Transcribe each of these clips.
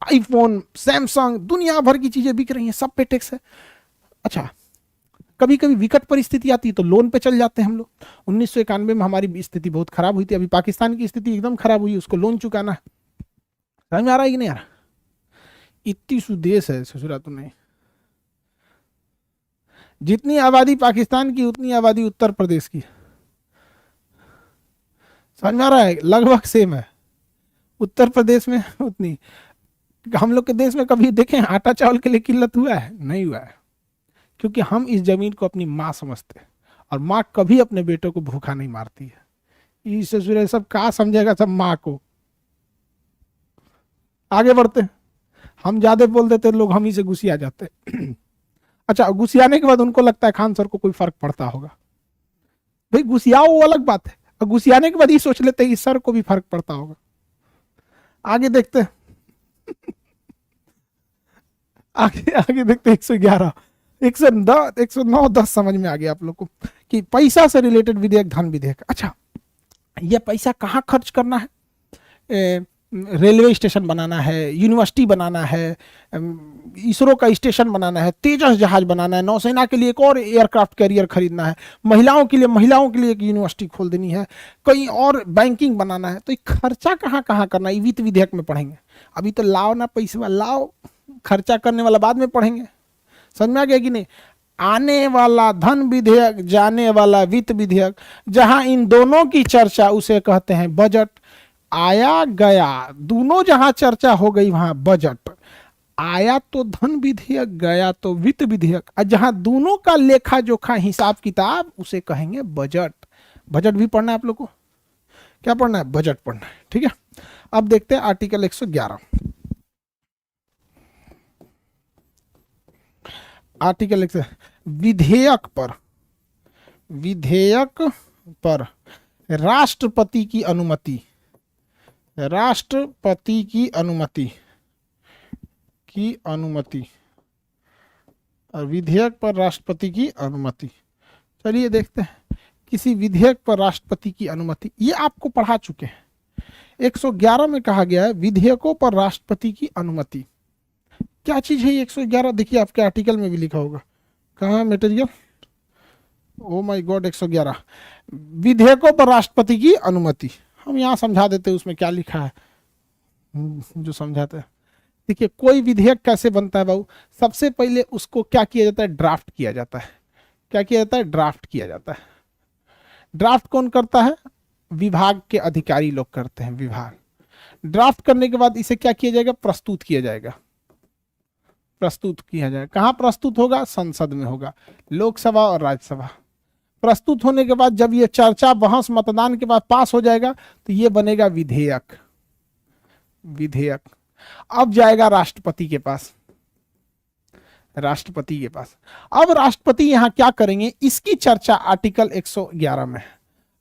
IPhone, Samsung, दुनिया भर की चीजें बिक रही हैं, सब पे टैक्स है। अच्छा, कभी कभी विकट परिस्थिति आती है तो लोन पे चल जाते हैं हम लोग। 1991 में हमारी स्थिति बहुत खराब हुई थी, अभी पाकिस्तान की स्थिति एकदम खराब हुई, उसको लोन चुकाना है। समझ में आ रहा है कि नहीं आ रहा? इतनी सुदेश है ससुरा तुम्हें। जितनी आबादी पाकिस्तान की उतनी आबादी उत्तर प्रदेश की। समझ में आ रहा है? लगभग सेम है। उत्तर प्रदेश में उतनी। हम लोग के देश में कभी देखें आटा चावल के लिए किल्लत हुआ है? नहीं हुआ है, क्योंकि हम इस जमीन को अपनी माँ समझते हैं, और माँ कभी अपने बेटों को भूखा नहीं मारती है। इस ससुर सब कहा समझेगा सब माँ को। आगे बढ़ते हैं। हम ज्यादा बोल देते लोग हम ही से गुस्सिया जाते। अच्छा, गुस्सियाने के बाद उनको लगता है खान सर को कोई फर्क पड़ता होगा। भाई गुस्सियाओ वो अलग बात है, और गुस्सियाने के बाद ये सोच लेते हैं इस सर को भी फर्क पड़ता होगा। आगे देखते हैं। आगे आगे देखते 111, 110, 109, 10 समझ में आ गया आप लोग को कि पैसा से रिलेटेड विधेयक, धन विधेयक। अच्छा, ये पैसा कहाँ खर्च करना है? रेलवे स्टेशन बनाना है, यूनिवर्सिटी बनाना है, इसरो का स्टेशन बनाना है, तेजस जहाज बनाना है, नौसेना के लिए एक और एयरक्राफ्ट कैरियर खरीदना है, महिलाओं के लिए एक यूनिवर्सिटी खोल देनी है, कहीं और बैंकिंग बनाना है। तो ये खर्चा कहाँ कहाँ करना है, वित्त विधेयक में पढ़ेंगे। अभी तो लाओ ना पैसा लाओ, खर्चा करने वाला बाद में पढ़ेंगे। समझ में आ गया कि नहीं? आने वाला धन विधेयक, जाने वाला वित्त विधेयक, जहां इन दोनों की चर्चा उसे कहते हैं बजट। आया गया, दोनों जहां चर्चा हो गई वहां बजट। आया तो धन विधेयक, गया तो वित्त विधेयक, और जहां दोनों का लेखा जोखा हिसाब किताब उसे कहेंगे बजट। बजट भी पढ़ना है आप लोग को। क्या पढ़ना है? बजट पढ़ना है। ठीक है, अब देखते हैं आर्टिकल 111। आर्टिकल 1 विधेयक पर राष्ट्रपति की अनुमति, राष्ट्रपति की अनुमति और विधेयक पर राष्ट्रपति की अनुमति। चलिए देखते हैं किसी विधेयक पर राष्ट्रपति की अनुमति। ये आपको पढ़ा चुके हैं। 111 में कहा गया है विधेयकों पर राष्ट्रपति की अनुमति। क्या चीज है ये 111? देखिए आपके आर्टिकल में भी लिखा होगा। कहाँ मटेरियल? ओ माय गॉड, 111 विधेयकों पर राष्ट्रपति की अनुमति। हम यहाँ समझा देते हैं उसमें क्या लिखा है, जो समझाते हैं। देखिए कोई विधेयक कैसे बनता है बाबू? सबसे पहले उसको क्या किया जाता है? ड्राफ्ट किया जाता है। क्या किया जाता है? ड्राफ्ट किया जाता है। ड्राफ्ट कौन करता है? विभाग के अधिकारी लोग करते हैं, विभाग। ड्राफ्ट करने के बाद इसे क्या किया जाएगा? प्रस्तुत किया जाएगा। प्रस्तुत किया जाएगा। कहाँ प्रस्तुत होगा? संसद में होगा, लोकसभा और राज्यसभा। प्रस्तुत होने के बाद जब ये चर्चा बहस मतदान के बाद पास हो जाएगा तो ये बनेगा विधेयक। विधेयक अब जाएगा राष्ट्रपति के पास। राष्ट्रपति के पास अब राष्ट्रपति यहां क्या करेंगे? इसकी चर्चा आर्टिकल 111 में है,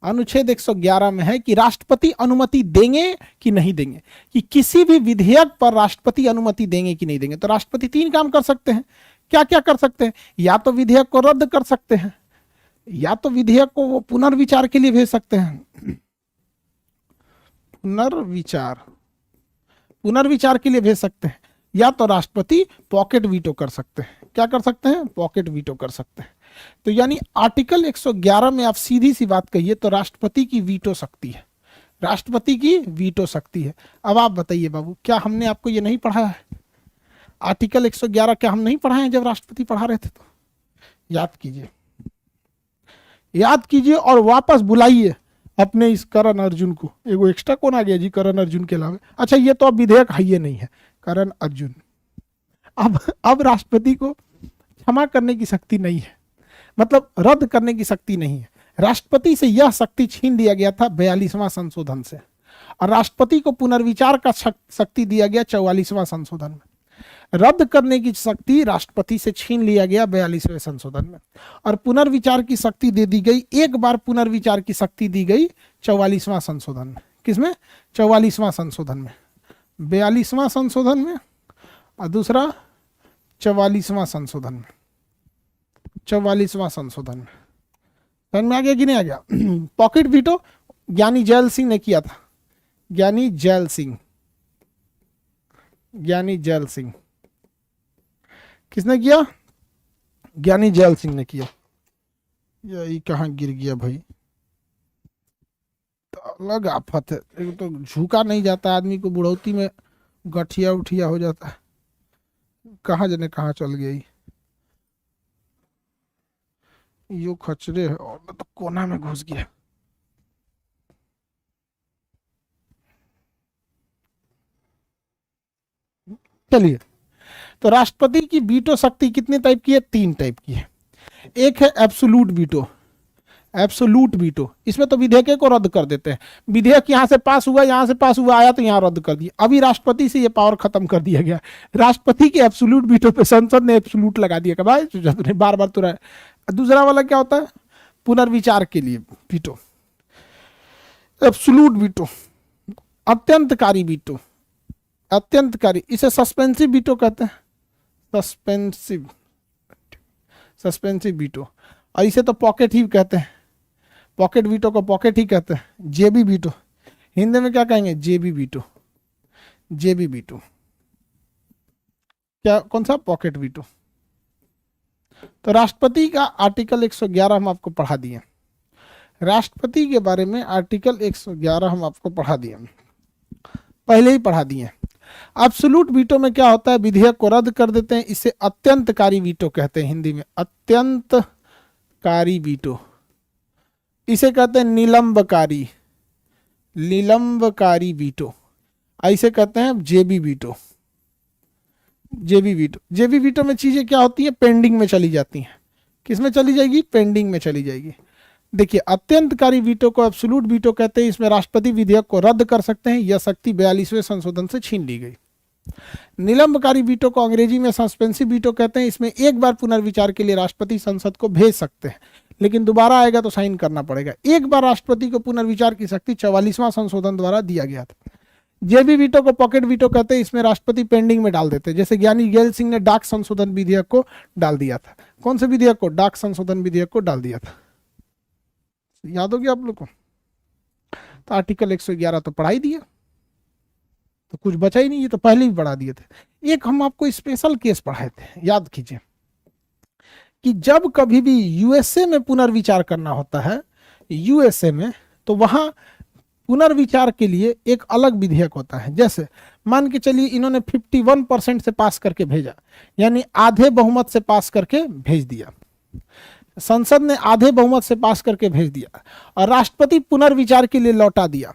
अनुच्छेद 111 में है कि राष्ट्रपति अनुमति देंगे कि नहीं देंगे, कि किसी भी विधेयक पर राष्ट्रपति अनुमति देंगे कि नहीं देंगे। तो राष्ट्रपति 3 काम कर सकते हैं। क्या क्या कर सकते हैं? या तो विधेयक को रद्द कर सकते हैं, या तो विधेयक को वो पुनर्विचार के लिए भेज सकते हैं। पुनर्विचार के लिए भेज सकते हैं, या तो राष्ट्रपति पॉकेट वीटो कर सकते हैं। क्या कर सकते हैं? पॉकेट वीटो कर सकते हैं। तो यानी आर्टिकल 111 में आप सीधी सी बात कहिए तो राष्ट्रपति की वीटो शक्ति है। राष्ट्रपति की वीटो शक्ति है। अब आप बताइए बाबू, क्या हमने आपको ये नहीं पढ़ाया है? आर्टिकल 111 क्या हम नहीं पढ़ाए हैं जब राष्ट्रपति पढ़ा रहे थे? तो याद कीजिए, याद कीजिए और वापस बुलाइए अपने इस करण अर्जुन को। एगो एक्स्ट्रा कौन आ गया जी करण अर्जुन के अलावा? अच्छा, ये तो अब विधेयक है, ये नहीं है, करण अर्जुन। अब राष्ट्रपति को क्षमा करने की शक्ति नहीं है, मतलब रद्द करने की शक्ति नहीं है। राष्ट्रपति से यह शक्ति छीन लिया गया था 42वां संशोधन से, और राष्ट्रपति को पुनर्विचार का शक्ति दिया गया 44वां संशोधन में। रद्द करने की शक्ति राष्ट्रपति से छीन लिया गया 42वें संशोधन में, और पुनर्विचार की शक्ति दे दी गई, एक बार पुनर्विचार की शक्ति दी गई 44वां संशोधन में। किसमें? 44वां संशोधन में। 42वां संशोधन में और दूसरा 44वां संशोधन में। 44वां संशोधन में। समझ में आ गया कि नहीं आ गया? पॉकेट वीटो ज्ञानी जैल सिंह ने किया था। ज्ञानी जैल सिंह, ज्ञानी जैल सिंह। किसने किया? ज्ञानी जैल सिंह ने किया। यही कहाँ गिर गया भाई, तो अलग आफत है। एक तो झुका नहीं जाता आदमी को, बुढ़ौती में गठिया उठिया हो जाता है। कहाँ जाने कहाँ चल गई, यो खचरे है और मैं तो कोना में घुस गया। चलिए, तो राष्ट्रपति की वीटो शक्ति कितने टाइप की है? 3 टाइप की है। एक है एब्सोलूट वीटो। एब्सोलूट वीटो, इसमें तो विधेयक को रद्द कर देते हैं। विधेयक यहां से पास हुआ, यहां से पास हुआ, आया तो यहां रद्द कर दिया। अभी राष्ट्रपति से ये पावर खत्म कर दिया गया। राष्ट्रपति के एब्सोलूट वीटो पे संसद ने एब्सोलूट लगा दिया कि भाई बार बार तुरा। दूसरा वाला क्या होता है? पुनर्विचार के लिए वीटो, एब्सोलूट वीटो, अत्यंतकारी वीटो। अत्यंतकारी, इसे सस्पेंसिव वीटो कहते हैं। Suspensive veto. और इसे तो पॉकेट ही कहते हैं। पॉकेट वीटो को पॉकेट ही कहते हैं। जेबी वीटो, हिंदी में क्या कहेंगे? जेबी वीटो। जेबी वीटो क्या, कौन सा? Pocket veto. तो राष्ट्रपति का आर्टिकल 111 हम आपको पढ़ा दिए। राष्ट्रपति के बारे में आर्टिकल 111 हम आपको पढ़ा दिए, पहले ही पढ़ा दिए। एब्सोल्यूट वीटो में क्या होता है? विधेयक को रद्द कर देते हैं। इसे अत्यंतकारी वीटो कहते हैं, हिंदी में अत्यंतकारी वीटो। इसे कहते हैं निलंबकारी, निलंबकारी वीटो। इसे कहते हैं जेबी वीटो। जेबी वीटो, जेबी वीटो में चीजें क्या होती हैं? पेंडिंग में चली जाती हैं। किस में चली जाएगी? पेंडिंग में चली जाएगी। देखिए, अत्यंतकारी वीटो को एब्सोल्यूट वीटो कहते हैं। इसमें राष्ट्रपति विधेयक को रद्द कर सकते हैं, यह शक्ति 42वें संशोधन से छीन ली गई। निलंबकारी वीटो को अंग्रेजी में सस्पेंसिव वीटो कहते हैं। इसमें एक बार पुनर्विचार के लिए राष्ट्रपति संसद को भेज सकते हैं, लेकिन दोबारा आएगा तो साइन करना पड़ेगा। एक बार राष्ट्रपति को पुनर्विचार की शक्ति 44वां संशोधन द्वारा दिया गया था। जेबी वीटो को पॉकेट वीटो कहते हैं। इसमें राष्ट्रपति पेंडिंग में डाल देते हैं, जैसे ज्ञानी जैल सिंह ने डाक संशोधन विधेयक को डाल दिया था। कौन से विधेयक को? डाक संशोधन विधेयक को डाल दिया था। याद हो गया आप लोग को? तो आर्टिकल 111 तो पढ़ा ही दिया, तो कुछ बचा ही नहीं। ये तो पहले ही पढ़ा दिए थे। एक हम आपको स्पेशल केस पढ़ाए थे, याद कीजिए, कि जब कभी भी यूएसए में पुनर्विचार करना होता है, यूएसए में, तो वहां पुनर्विचार के लिए एक अलग विधेयक होता है। जैसे मान के चलिए इन्होंने 51% से पास करके भेजा, यानी आधे बहुमत से पास करके भेज दिया। संसद ने आधे बहुमत से पास करके भेज दिया और राष्ट्रपति पुनर्विचार के लिए लौटा दिया।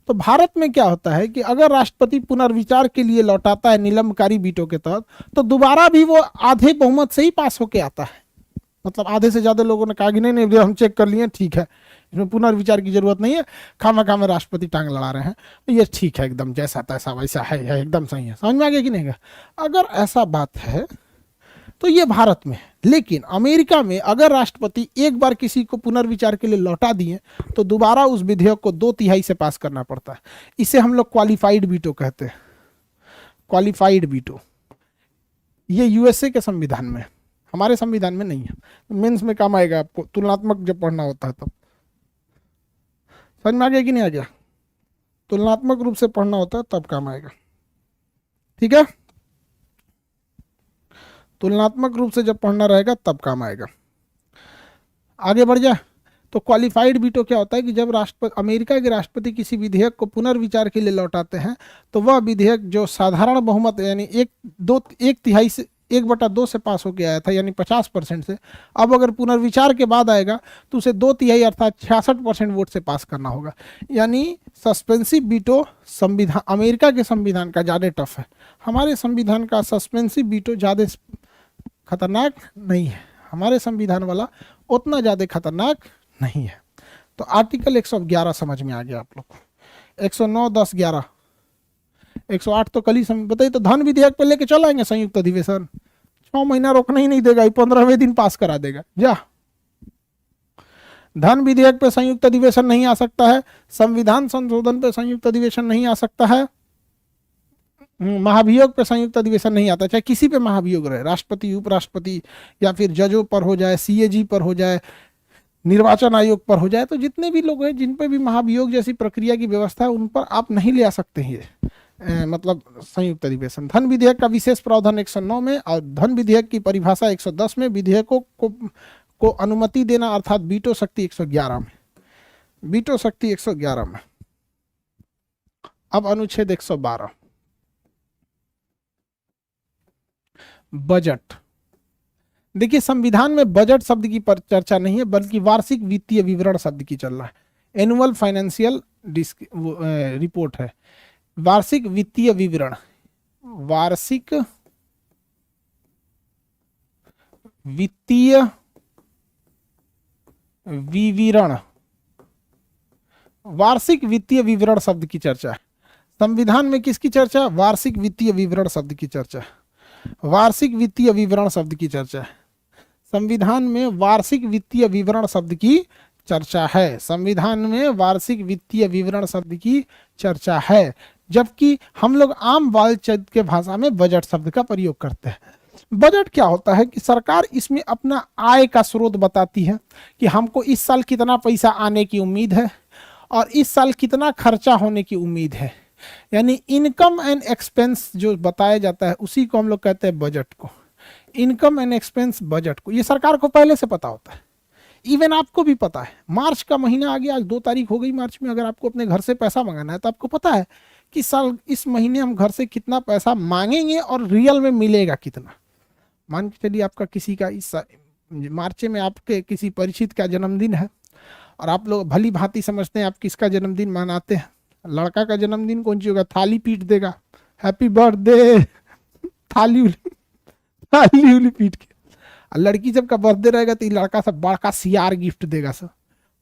तो भारत में क्या होता है कि अगर राष्ट्रपति पुनर्विचार के लिए लौटाता है निलंबकारी वीटो के तहत, तो दोबारा भी वो आधे बहुमत से ही पास होके आता है। मतलब आधे से ज्यादा लोगों ने कहा कि नहीं हम चेक कर लिए, ठीक है, इसमें पुनर्विचार की जरूरत नहीं है, खामा में राष्ट्रपति टांग लड़ा रहे हैं, तो ये ठीक है, एकदम जैसा तैसा वैसा है, एकदम सही है। समझ में आ गया कि नहीं? अगर ऐसा बात है तो ये भारत में है। लेकिन अमेरिका में अगर राष्ट्रपति एक बार किसी को पुनर्विचार के लिए लौटा दिए, तो दोबारा उस विधेयक को 2/3 से पास करना पड़ता है। इसे हम लोग क्वालिफाइड वीटो कहते हैं। क्वालिफाइड वीटो ये यूएसए के संविधान में, हमारे संविधान में नहीं है। मेंस में काम आएगा आपको, तुलनात्मक जब पढ़ना होता है तब। समझ में आ गया कि नहीं आ गया? तुलनात्मक रूप से पढ़ना होता है तब काम आएगा, ठीक है? तुलनात्मक रूप से जब पढ़ना रहेगा तब काम आएगा। आगे बढ़ जाए तो क्वालिफाइड वीटो क्या होता है कि जब अमेरिका के राष्ट्रपति किसी विधेयक को पुनर्विचार के लिए लौटाते हैं, तो वह विधेयक जो साधारण बहुमत यानी 1/3 से 1/2 से पास होकर आया था, यानी 50% से, अब अगर पुनर्विचार के बाद आएगा तो उसे 2/3 अर्थात 66% वोट से पास करना होगा। यानी सस्पेंसिव वीटो संविधान, अमेरिका के संविधान का ज़्यादा टफ है, हमारे संविधान का सस्पेंसिव वीटो ज़्यादा खतरनाक नहीं है। हमारे संविधान वाला उतना ज़्यादा खतरनाक नहीं है। तो आर्टिकल 111 समझ में आ गया आप लोग को। 109, 10, 11, 108 तो कल ही बताइए। तो धन विधेयक पे लेके चल आएंगे संयुक्त अधिवेशन, 6 महीना रोकना ही नहीं देगा, 15वें दिन पास करा देगा। जा, धन विधेयक पे संयुक्त अधिवेशन नहीं आ सकता है, संविधान संशोधन पे संयुक्त अधिवेशन नहीं आ सकता है, महाभियोग पे संयुक्त अधिवेशन नहीं आता, चाहे किसी पे महाभियोग रहे, राष्ट्रपति, उपराष्ट्रपति, या फिर जजों पर हो जाए, सीएजी पर हो जाए, निर्वाचन आयोग पर हो जाए, तो जितने भी लोग हैं जिन पे भी महाभियोग जैसी प्रक्रिया की व्यवस्था है, उन पर आप नहीं ले आ सकते हैं। मतलब संयुक्त अधिवेशन। धन विधेयक का विशेष प्रावधान 109 में और धन विधेयक की परिभाषा 110 में, विधेयकों को अनुमति देना अर्थात वीटो शक्ति 111 में, वीटो शक्ति 111 में। अब अनुच्छेद 112 बजट। देखिए संविधान में बजट शब्द की चर्चा नहीं है बल्कि वार्षिक वित्तीय विवरण शब्द की चल रहा है। एनुअल फाइनेंशियल रिपोर्ट है, वार्षिक वित्तीय विवरण, वार्षिक वित्तीय विवरण, वार्षिक वित्तीय विवरण शब्द की चर्चा है। संविधान में किसकी चर्चा? वार्षिक वित्तीय विवरण शब्द की चर्चा, वार्षिक वित्तीय विवरण शब्द की चर्चा है। संविधान में वार्षिक वित्तीय विवरण शब्द की चर्चा है, संविधान में वार्षिक वित्तीय विवरण शब्द की चर्चा है, जबकि हम लोग आम बातचीत के भाषा में बजट शब्द का प्रयोग करते हैं। बजट क्या होता है कि सरकार इसमें अपना आय का स्रोत बताती है कि हमको इस साल कितना पैसा आने की उम्मीद है और इस साल कितना खर्चा होने की उम्मीद है, यानी इनकम एंड एक्सपेंस जो बताया जाता है उसी को हम लोग कहते हैं बजट को, इनकम एंड एक्सपेंस बजट को। ये सरकार को पहले से पता होता है, इवन आपको भी पता है। मार्च का महीना आ गया, आज 2 तारीख हो गई मार्च में, अगर आपको अपने घर से पैसा मंगाना है तो आपको पता है कि साल इस महीने हम घर से कितना पैसा मांगेंगे और रियल में मिलेगा कितना। मान के चलिए आपका किसी का इस मार्च में आपके किसी परिचित का जन्मदिन है और आप लोग भली भांति समझते हैं आप किसका जन्मदिन मनाते हैं। लड़का का जन्मदिन कौन सी होगा? थाली पीट देगा, हैप्पी बर्थडे, थाली उली पीट के। लड़की जब का बर्थडे रहेगा तो लड़का सब बड़का सियार गिफ्ट देगा सर।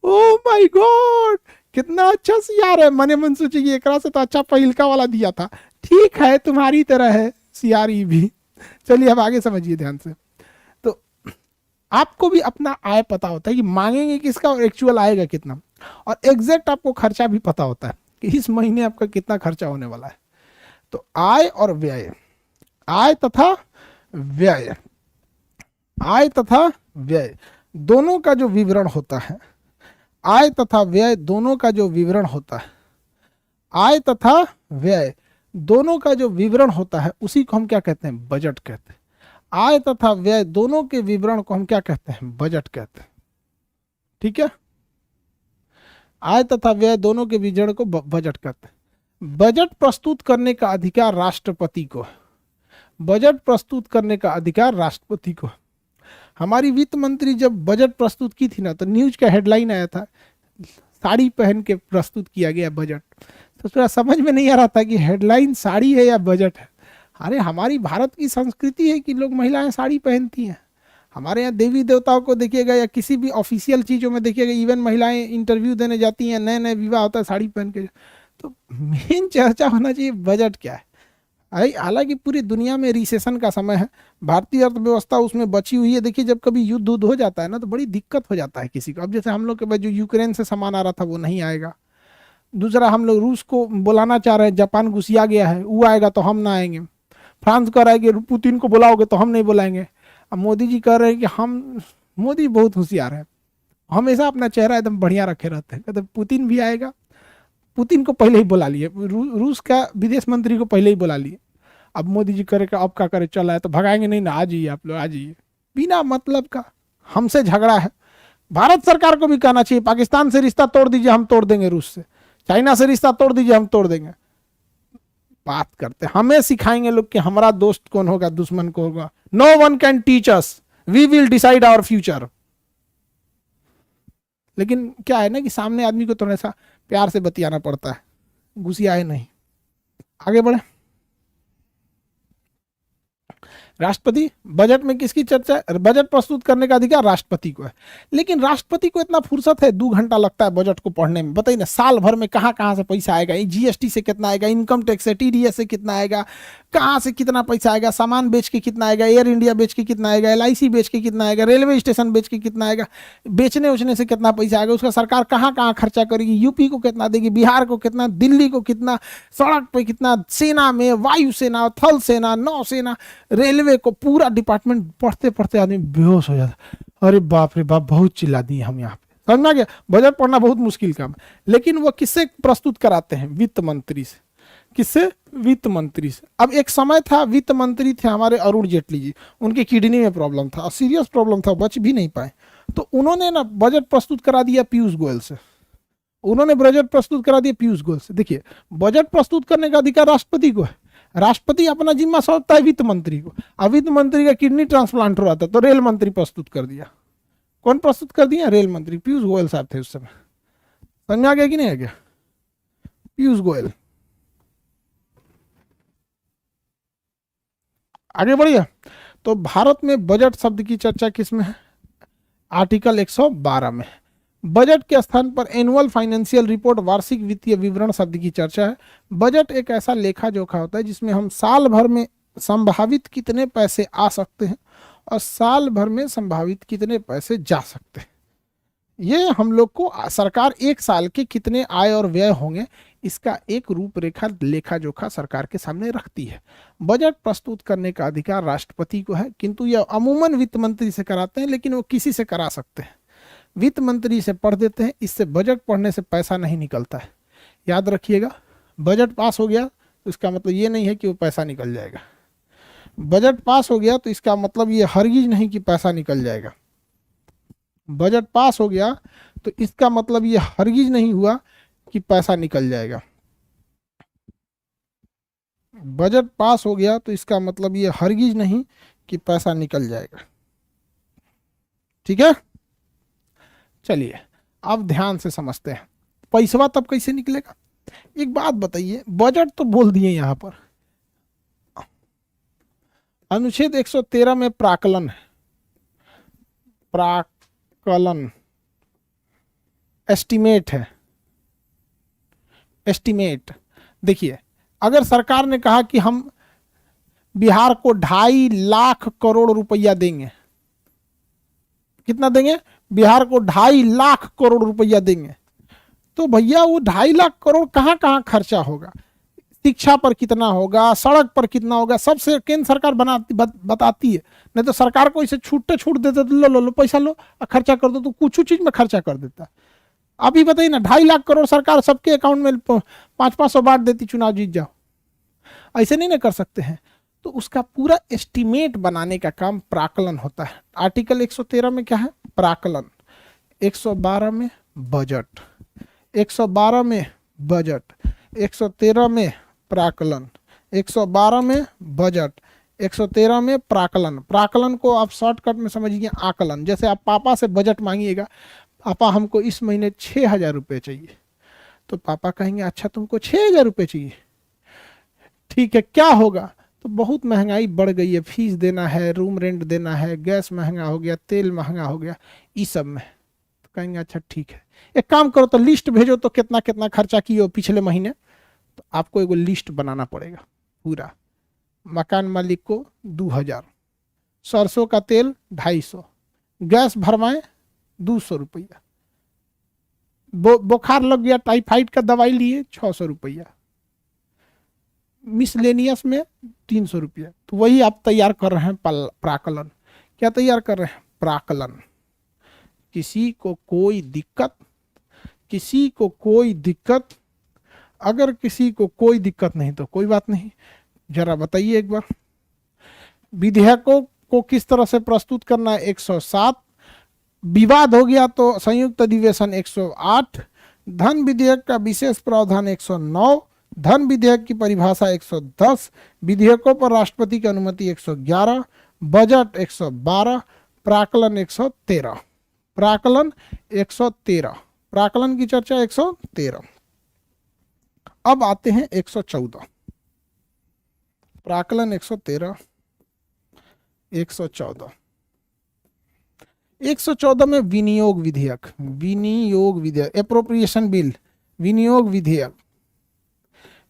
ओ माय गॉड कितना अच्छा सियार है, मने मन सोचे एक से तो अच्छा पहिलका वाला दिया था। ठीक है तुम्हारी तरह है सियारी भी। चलिए अब आगे समझिए ध्यान से। तो आपको भी अपना आय पता होता है कि मांगेंगे किसका और एक्चुअल आएगा कितना, और एग्जैक्ट आपको खर्चा भी पता होता है कि इस महीने आपका कितना खर्चा होने वाला है। तो आय और व्यय, आय तथा व्यय, आय तथा व्यय दोनों का जो विवरण होता है, आय तथा व्यय दोनों का जो विवरण होता है, आय तथा व्यय दोनों का जो विवरण होता है उसी को हम क्या कहते हैं? बजट कहते हैं। आय तथा व्यय दोनों के विवरण को हम क्या कहते हैं? बजट कहते हैं। ठीक है, आय तथा व्यय दोनों के विवरण को बजट कहते हैं। बजट प्रस्तुत करने का अधिकार राष्ट्रपति को है, बजट प्रस्तुत करने का अधिकार राष्ट्रपति को है। हमारी वित्त मंत्री जब बजट प्रस्तुत की थी ना तो न्यूज का हेडलाइन आया था साड़ी पहन के प्रस्तुत किया गया बजट। तो थोड़ा समझ में नहीं आ रहा था कि हेडलाइन साड़ी है या बजट है। अरे हमारी भारत की संस्कृति है कि लोग महिलाएं साड़ी पहनती हैं। हमारे यहाँ देवी देवताओं को देखिएगा या किसी भी ऑफिशियल चीज़ों में देखिएगा, इवन महिलाएं इंटरव्यू देने जाती हैं, नए नए विवाह होता है साड़ी पहन के। तो मेन चर्चा होना चाहिए बजट क्या है। हालांकि पूरी दुनिया में रिसेशन का समय है, भारतीय अर्थव्यवस्था उसमें बची हुई है। देखिए जब कभी युद्ध हो जाता है ना तो बड़ी दिक्कत हो जाता है किसी को। अब जैसे हम लोग के पास जो यूक्रेन से सामान आ रहा था वो नहीं आएगा, दूसरा हम लोग रूस को बुलाना चाह रहे हैं, जापान घुसिया गया है, वो आएगा तो हम ना आएंगे। फ्रांस कह रहा है कि पुतिन को बुलाओगे तो हम नहीं बुलाएंगे। अब मोदी जी कह रहे हैं कि हम, मोदी बहुत होशियार है, हमेशा अपना चेहरा एकदम बढ़िया रखे रहते हैं, कहते पुतिन भी आएगा, पुतिन को पहले ही बुला लिए, रूस का विदेश मंत्री को पहले ही बुला लिए। अब मोदी जी करे अब क्या करे, चला है तो भगाएंगे नहीं ना, आ जाइए आप लोग, आ जाइए। बिना मतलब का हमसे झगड़ा है। भारत सरकार को भी कहना चाहिए पाकिस्तान से रिश्ता तोड़ दीजिए, हम तोड़ देंगे, रूस से, चाइना से रिश्ता तोड़ दीजिए, हम तोड़ देंगे। बात करते हमें सिखाएंगे लोग कि हमारा दोस्त कौन होगा, दुश्मन कौन होगा। No one can teach us, we will decide our future. लेकिन क्या है ना कि सामने आदमी को थोड़ा सा प्यार से बतियाना पड़ता है, घुसियाए नहीं। आगे बढ़े। राष्ट्रपति, बजट में किसकी चर्चा है? बजट प्रस्तुत करने का अधिकार राष्ट्रपति को है। लेकिन राष्ट्रपति को इतना फुर्सत है, 2 घंटा लगता है बजट को पढ़ने में। बताइए ना, साल भर में कहाँ कहाँ से पैसा आएगा, जीएसटी से कितना आएगा, इनकम टैक्स से, टीडीएस से कितना आएगा, कहाँ से कितना पैसा आएगा, सामान बेच के कितना आएगा, एयर इंडिया बेच के कितना आएगा, LIC बेच के कितना आएगा, रेलवे स्टेशन बेच के कितना आएगा, बेचने उचने से कितना पैसा आएगा, उसका सरकार कहाँ कहाँ खर्चा करेगी, यूपी को कितना देगी, बिहार को कितना, दिल्ली को कितना, सड़क पे कितना, सेना में, वायुसेना, थल सेना, नौसेना, रेलवे को, पूरा डिपार्टमेंट पढ़ते पढ़ते आदमी बेहोश हो जाता। अरे बाप रे बाप, बहुत चिल्ला दिए हम यहाँ पे। समझना गया, बजट पढ़ना बहुत मुश्किल काम है। लेकिन वो किससे प्रस्तुत कराते हैं? वित्त मंत्री से। किससे? वित्त मंत्री से। अब एक समय था वित्त मंत्री थे हमारे अरुण जेटली जी, उनकी किडनी में प्रॉब्लम था, सीरियस प्रॉब्लम था, बच भी नहीं पाए, तो उन्होंने ना बजट प्रस्तुत करा दिया पीयूष गोयल से। उन्होंने बजट प्रस्तुत करा दिया पीयूष गोयल से। देखिए, बजट प्रस्तुत करने का अधिकार राष्ट्रपति को है, राष्ट्रपति अपना जिम्मा सौंपता है वित्त मंत्री को। अब वित्त मंत्री का किडनी ट्रांसप्लांट हो रहा था तो रेल मंत्री प्रस्तुत कर दिया। कौन प्रस्तुत कर दिया? रेल मंत्री, पीयूष गोयल साहब थे उस समय। समझ में आ गया कि नहीं आ गया? पीयूष गोयल। आगे बढ़िए। तो भारत में बजट शब्द की चर्चा किस में है? आर्टिकल 112 में। बजट के स्थान पर एनुअल फाइनेंशियल रिपोर्ट, वार्षिक वित्तीय विवरण शब्द की चर्चा है। बजट एक ऐसा लेखा जोखा होता है जिसमें हम साल भर में संभावित कितने पैसे आ सकते हैं और साल भर में संभावित कितने पैसे जा सकते हैं, ये हम लोग को सरकार एक साल के कितने आय और व्यय होंगे इसका एक रूपरेखा लेखा जोखा सरकार के सामने रखती है। बजट प्रस्तुत करने का अधिकार राष्ट्रपति को है, किंतु यह अमूमन वित्त मंत्री से कराते हैं, लेकिन वो किसी से करा सकते हैं। वित्त मंत्री से पढ़ देते हैं, इससे बजट पढ़ने से पैसा नहीं निकलता है, याद रखिएगा। बजट पास हो गया तो इसका मतलब ये नहीं है कि वो पैसा निकल जाएगा। बजट पास हो गया तो इसका मतलब ये हरगिज नहीं कि पैसा निकल जाएगा। बजट पास हो गया तो इसका मतलब ये हरगिज नहीं हुआ कि पैसा निकल जाएगा। बजट पास हो गया तो इसका मतलब ये हरगिज नहीं कि पैसा निकल जाएगा। ठीक है, चलिए अब ध्यान से समझते हैं पैसा तब कैसे निकलेगा। एक बात बताइए, बजट तो बोल दिए यहां पर, अनुच्छेद 113 में प्राकलन है, प्राकलन एस्टिमेट है, एस्टिमेट। देखिए, अगर सरकार ने कहा कि हम बिहार को 2.5 लाख करोड़ रुपया देंगे, कितना देंगे? बिहार को 2.5 लाख करोड़ रुपया देंगे, तो भैया वो 2.5 लाख करोड़ कहाँ कहाँ खर्चा होगा, शिक्षा पर कितना होगा, सड़क पर कितना होगा, सबसे केंद्र सरकार बताती है। नहीं तो सरकार को इसे छूट देते, तो लो पैसा लो खर्चा कर दो, तो कुछ चीज में खर्चा कर देता है। अभी बताइए ना, 2.5 लाख करोड़ सरकार सबके अकाउंट में 500-500 बांट देती, चुनाव जीत जाओ, ऐसे नहीं ना कर सकते हैं। तो उसका पूरा एस्टिमेट बनाने का काम प्राकलन होता है। आर्टिकल 113 में क्या है? प्राकलन। 112 में बजट, 112 में बजट, 113 में प्राकलन, 112 में बजट, 113 में प्राकलन। प्राकलन को आप शॉर्टकट में समझिए आकलन। जैसे आप पापा से बजट मांगिएगा, पापा हमको इस महीने 6,000 रुपये चाहिए, तो पापा कहेंगे अच्छा तुमको 6,000 रुपये चाहिए, ठीक है, क्या होगा? तो बहुत महंगाई बढ़ गई है, फीस देना है, रूम रेंट देना है, गैस महंगा हो गया, तेल महंगा हो गया, इस सब में। तो कहेंगे अच्छा ठीक है, एक काम करो तो लिस्ट भेजो तो कितना कितना खर्चा किए हो पिछले महीने। तो आपको एगो लिस्ट बनाना पड़ेगा पूरा। मकान मालिक को 2,000, सरसों का तेल 250, गैस भरवाएं 200 रुपया, बुखार लग गया टाइफाइड का दवाई लिए 600 रुपया, मिसलेनियस में 300 रुपया। तो वही आप तैयार कर रहे हैं प्राकलन। क्या तैयार कर रहे हैं? प्राकलन। किसी को कोई दिक्कत, किसी को कोई दिक्कत, अगर किसी को कोई दिक्कत नहीं तो कोई बात नहीं। जरा बताइए एक बार, विधेयकों को किस तरह से प्रस्तुत करना है? 107, विवाद हो गया तो संयुक्त अधिवेशन 108, धन विधेयक का विशेष प्रावधान 109, धन विधेयक की परिभाषा 110, विधेयकों पर राष्ट्रपति की अनुमति 111, बजट 112, प्राकलन 113। प्राकलन 113, प्राकलन की चर्चा 113। अब आते हैं 114, प्राकलन 113, 114। 114 में विनियोग विधेयक, विनियोग विधेयक, एप्रोप्रिएशन बिल, विनियोग विधेयक,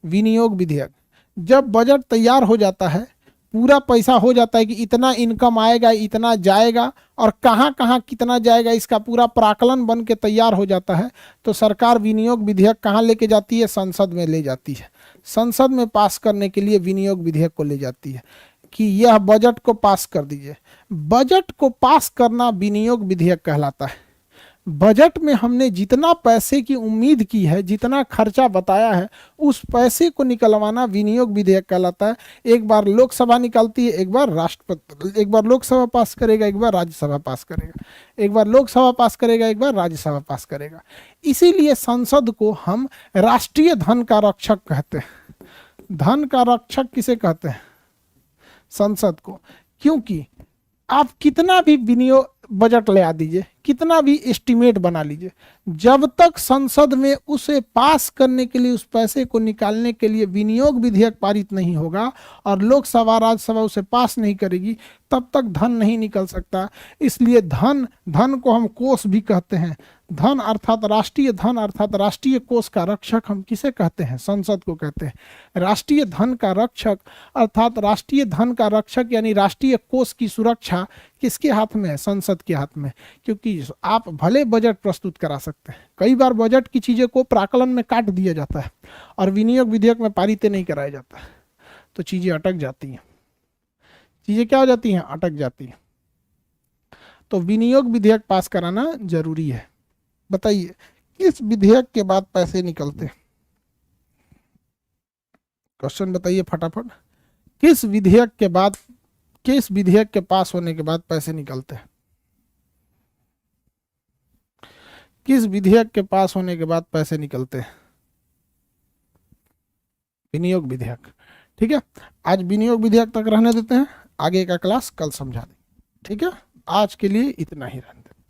विनियोग विधेयक। जब बजट तैयार हो जाता है, पूरा पैसा हो जाता है कि इतना इनकम आएगा, इतना जाएगा और कहाँ कहाँ कितना जाएगा, इसका पूरा प्राकलन बन के तैयार हो जाता है, तो सरकार विनियोग विधेयक कहाँ लेके जाती है? संसद में ले जाती है। संसद में पास करने के लिए विनियोग विधेयक को ले जाती है कि यह बजट को पास कर दीजिए। बजट को पास करना विनियोग विधेयक कहलाता है। बजट में हमने जितना पैसे की उम्मीद की है, जितना खर्चा बताया है, उस पैसे को निकलवाना विनियोग विधेयक कहलाता है। एक बार लोकसभा निकालती है, एक बार राष्ट्रपति, एक बार लोकसभा पास करेगा, एक बार राज्यसभा पास करेगा, एक बार लोकसभा पास करेगा, एक बार राज्यसभा पास करेगा। इसीलिए संसद को हम राष्ट्रीय धन का रक्षक कहते हैं। धन का रक्षक किसे कहते हैं? संसद को। क्योंकि आप कितना भी विनियोग बजट ले आ दीजिए, कितना भी एस्टिमेट बना लीजिए, जब तक संसद में उसे पास करने के लिए, उस पैसे को निकालने के लिए विनियोग विधेयक पारित नहीं होगा और लोकसभा राज्यसभा उसे पास नहीं करेगी, तब तक धन नहीं निकल सकता। इसलिए धन को हम कोष भी कहते हैं। धन अर्थात राष्ट्रीय धन अर्थात राष्ट्रीय कोष का रक्षक हम किसे कहते हैं? संसद को कहते हैं। राष्ट्रीय धन का रक्षक अर्थात राष्ट्रीय धन का रक्षक यानी राष्ट्रीय कोष की सुरक्षा किसके हाथ में है? संसद के हाथ में। क्योंकि आप भले बजट प्रस्तुत करा सकते हैं, कई बार बजट की चीजें को प्राकलन में काट दिया जाता है और विनियोग विधेयक में पारित नहीं कराया जाता है, तो चीजें अटक जाती हैं। चीजें क्या हो जाती हैं? अटक जाती हैं। तो विनियोग विधेयक पास कराना जरूरी है। बताइए किस विधेयक के बाद पैसे निकलते हैं? क्वेश्चन बताइए फटाफट। किस विधेयक के बाद, किस विधेयक के पास होने के बाद पैसे निकलते हैं? किस विधेयक के पास होने के बाद पैसे निकलते हैं? विनियोग विधेयक। ठीक है, आज विनियोग विधेयक तक रहने देते हैं, आगे का क्लास कल समझा देंगे। ठीक है, आज के लिए इतना ही रहने देते,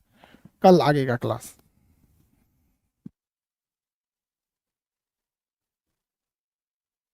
कल आगे का क्लास।